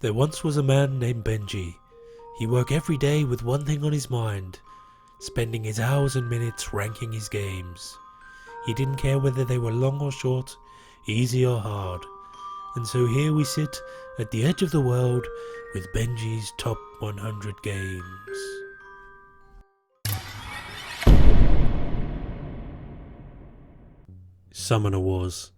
There once was a man named Bhenji. He worked every day with one thing on his mind, spending his hours and minutes ranking his games. He didn't care whether they were long or short, easy or hard. And so here we sit at the edge of the world with Bhenji's top 100 games. Summoner Wars.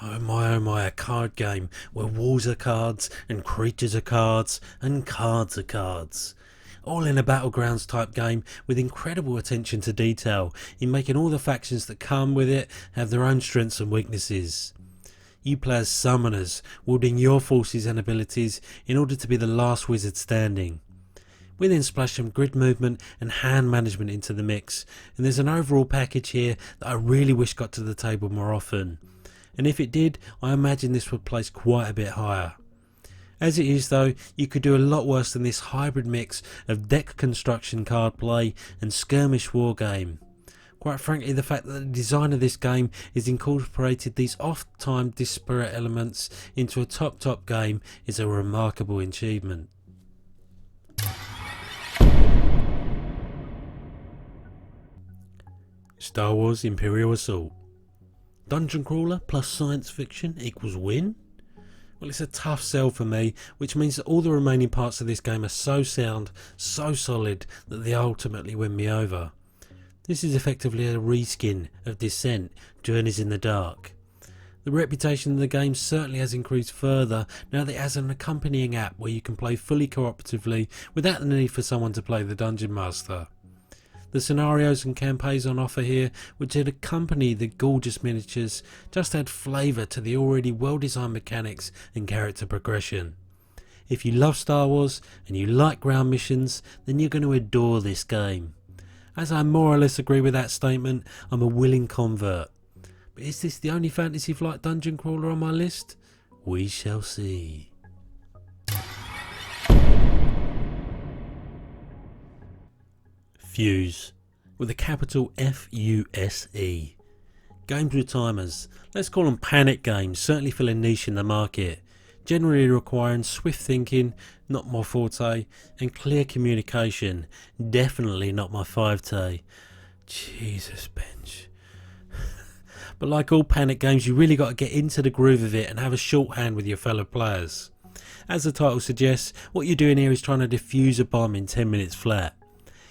Oh my, a card game where walls are cards and creatures are cards and cards are cards. All in a battlegrounds type game with incredible attention to detail in making all the factions that come with it have their own strengths and weaknesses. You play as summoners, wielding your forces and abilities in order to be the last wizard standing. We then splash some grid movement and hand management into the mix, and there's an overall package here that I really wish got to the table more often. And if it did, I imagine this would place quite a bit higher. As it is though, you could do a lot worse than this hybrid mix of deck construction card play and skirmish war game. Quite frankly, the fact that the design of this game has incorporated these oft-time disparate elements into a top game is a remarkable achievement. Star Wars Imperial Assault. Dungeon crawler plus science fiction equals win? Well, it's a tough sell for me, which means that all the remaining parts of this game are so sound, so solid, that they ultimately win me over. This is effectively a reskin of Descent, Journeys in the Dark. The reputation of the game certainly has increased further now that it has an accompanying app where you can play fully cooperatively without the need for someone to play the Dungeon Master. The scenarios and campaigns on offer here, which had accompanied the gorgeous miniatures, just add flavour to the already well-designed mechanics and character progression. If you love Star Wars and you like ground missions, then you're going to adore this game. As I more or less agree with that statement, I'm a willing convert. But is this the only Fantasy Flight dungeon crawler on my list? We shall see. Fuse, with a capital F-U-S-E. Games with timers, let's call them panic games, certainly fill a niche in the market, generally requiring swift thinking, not my forte, and clear communication, definitely not my forte. Jesus, Bench. But like all panic games, you really got to get into the groove of it and have a shorthand with your fellow players. As the title suggests, what you're doing here is trying to defuse a bomb in 10 minutes flat.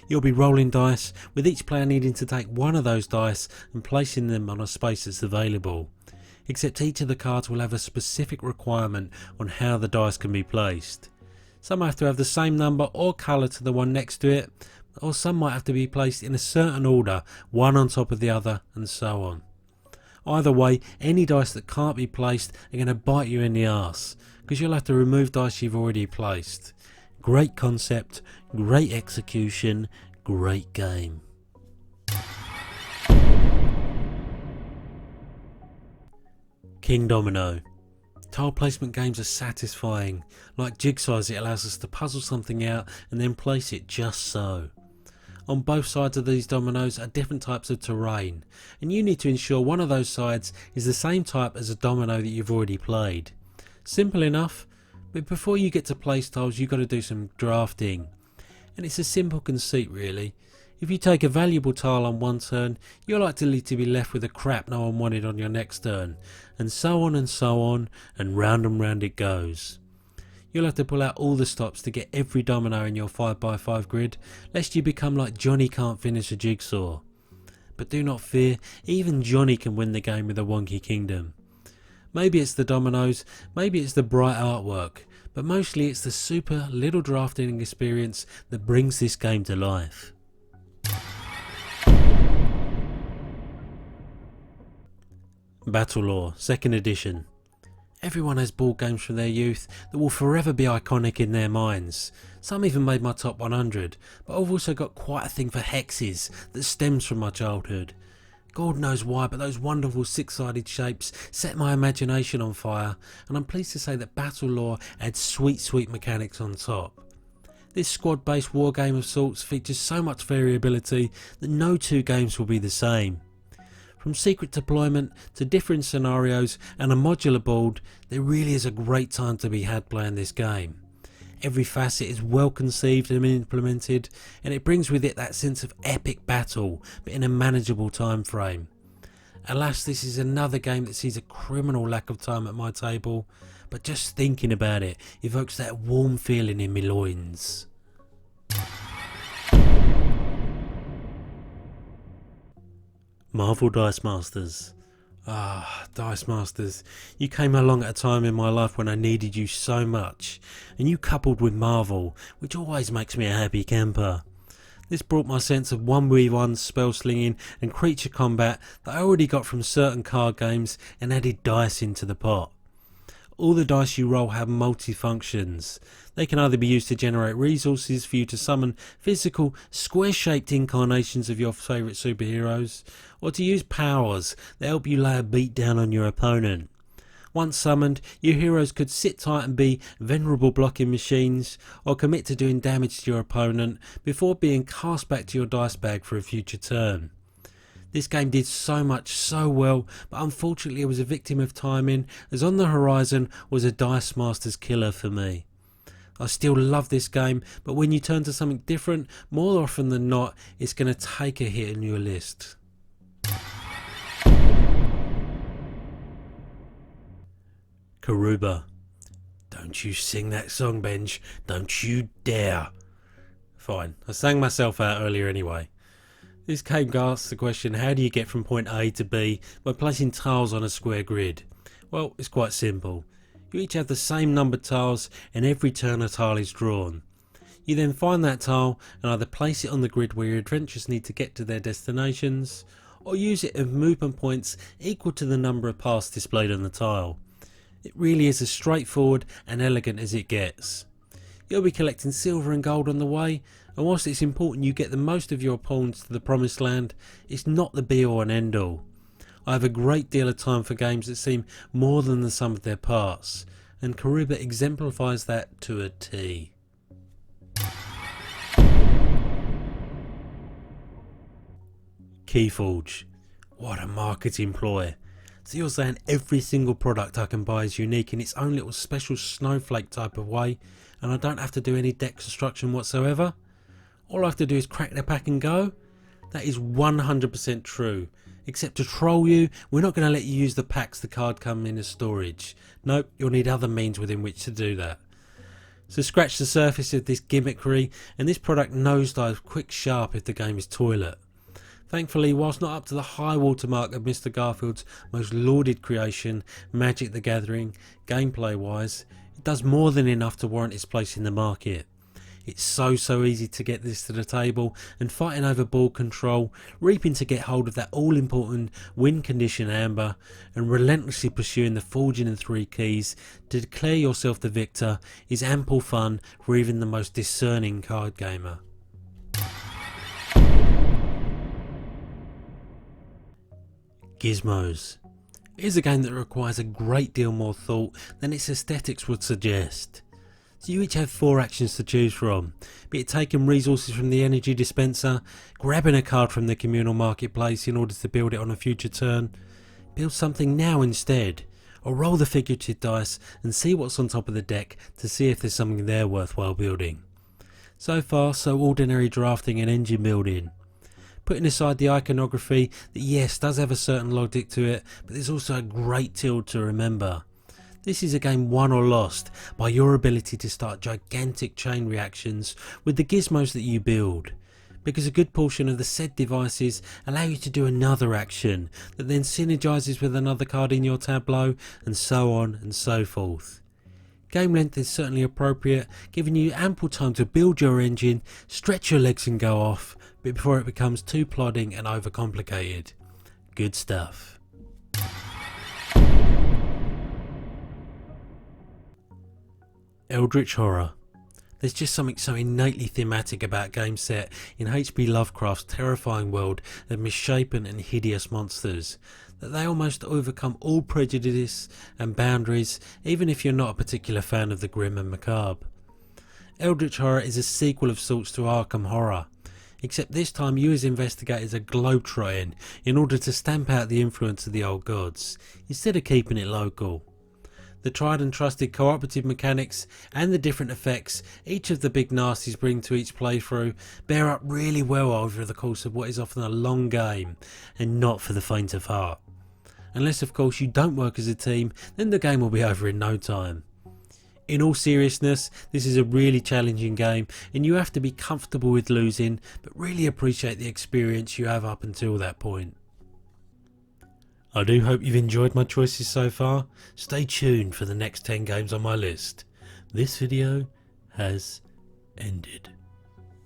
You'll be rolling dice, with each player needing to take one of those dice and placing them on a space that's available. Except each of the cards will have a specific requirement on how the dice can be placed. Some have to have the same number or colour to the one next to it, or some might have to be placed in a certain order, one on top of the other, and so on. Either way, any dice that can't be placed are going to bite you in the arse, because you'll have to remove dice you've already placed. Great concept, great execution, great game. KINGDOMINO. Tile placement games are satisfying. Like Jigsaws, it allows us to puzzle something out and then place it just so. On both sides of these dominoes are different types of terrain, and you need to ensure one of those sides is the same type as a domino that you've already played. Simple enough, but before you get to place tiles you've got to do some drafting. And it's a simple conceit really. If you take a valuable tile on one turn, you're likely to be left with a crap no one wanted on your next turn, and so on, and round it goes. You'll have to pull out all the stops to get every domino in your 5x5 grid, lest you become like Johnny can't finish a jigsaw. But do not fear, even Johnny can win the game with a wonky kingdom. Maybe it's the dominoes, maybe it's the bright artwork, but mostly it's the super little drafting experience that brings this game to life. BATTLELORE 2nd edition. Everyone has board games from their youth that will forever be iconic in their minds. Some even made my top 100, but I've also got quite a thing for hexes that stems from my childhood. God knows why, but those wonderful six-sided shapes set my imagination on fire, and I'm pleased to say that BATTLELORE adds sweet mechanics on top. This squad-based war game of sorts features so much variability that no two games will be the same. From secret deployment to different scenarios and a modular board, there really is a great time to be had playing this game. Every facet is well conceived and implemented, and it brings with it that sense of epic battle, but in a manageable time frame. Alas, this is another game that sees a criminal lack of time at my table, but just thinking about it evokes that warm feeling in my loins. Marvel Dice Masters. Dice Masters, you came along at a time in my life when I needed you so much, and you coupled with Marvel, which always makes me a happy camper. This brought my sense of 1v1 spell slinging and creature combat that I already got from certain card games and added dice into the pot. All the dice you roll have multi-functions. They can either be used to generate resources for you to summon physical, square-shaped incarnations of your favourite superheroes, or to use powers that help you lay a beat down on your opponent. Once summoned, your heroes could sit tight and be venerable blocking machines, or commit to doing damage to your opponent before being cast back to your dice bag for a future turn. This game did so much so well, but unfortunately it was a victim of timing, as on the horizon was a Dice Masters killer for me. I still love this game, but when you turn to something different, more often than not, it's going to take a hit in your list. KARUBA. Don't you sing that song, Bhenji. Don't you dare. Fine, I sang myself out earlier anyway. This game asks the question, how do you get from point A to B by placing tiles on a square grid? Well, it's quite simple. You each have the same numbered tiles, and every turn a tile is drawn. You then find that tile and either place it on the grid where your adventurers need to get to their destinations, or use it as movement points equal to the number of paths displayed on the tile. It really is as straightforward and elegant as it gets. You'll be collecting silver and gold on the way, and whilst it's important you get the most of your pawns to the promised land, it's not the be all and end all. I have a great deal of time for games that seem more than the sum of their parts, and KARUBA exemplifies that to a T. KEYFORGE. What a marketing ploy. So you're saying every single product I can buy is unique in its own little special snowflake type of way, and I don't have to do any deck construction whatsoever? All I have to do is crack the pack and go? That is 100% true. Except to troll you, we're not going to let you use the packs the card come in as storage. Nope, you'll need other means within which to do that. So scratch the surface of this gimmickry, and this product nosedives quick sharp if the game is toilet. Thankfully, whilst not up to the high watermark of Mr. Garfield's most lauded creation, Magic the Gathering, gameplay wise, it does more than enough to warrant its place in the market. It's so easy to get this to the table, and fighting over ball control, reaping to get hold of that all important win condition amber, and relentlessly pursuing the forging and 3 keys to declare yourself the victor is ample fun for even the most discerning card gamer. GIZMOS. Here's a game that requires a great deal more thought than its aesthetics would suggest. So you each have 4 actions to choose from, be it taking resources from the energy dispenser, grabbing a card from the communal marketplace in order to build it on a future turn, build something now instead, or roll the figurative dice and see what's on top of the deck to see if there's something there worthwhile building. So far, so ordinary drafting and engine building. Putting aside the iconography that yes does have a certain logic to it, but there's also a great deal to remember. This is a game won or lost by your ability to start gigantic chain reactions with the gizmos that you build, because a good portion of the said devices allow you to do another action that then synergizes with another card in your tableau, and so on and so forth. Game length is certainly appropriate, giving you ample time to build your engine, stretch your legs and go off, before it becomes too plodding and overcomplicated. Good stuff. Eldritch horror. There's just something so innately thematic about games set in H.P. Lovecraft's terrifying world of misshapen and hideous monsters that they almost overcome all prejudice and boundaries, even if you're not a particular fan of the grim and macabre. Eldritch horror is a sequel of sorts to Arkham Horror, except this time you as investigators are globetrotting in order to stamp out the influence of the old gods, instead of keeping it local. The tried and trusted cooperative mechanics and the different effects each of the big nasties bring to each playthrough bear up really well over the course of what is often a long game, and not for the faint of heart. Unless of course you don't work as a team, then the game will be over in no time. In all seriousness, this is a really challenging game and you have to be comfortable with losing, but really appreciate the experience you have up until that point. I do hope you've enjoyed my choices so far. Stay tuned for the next 10 games on my list. This video has ended.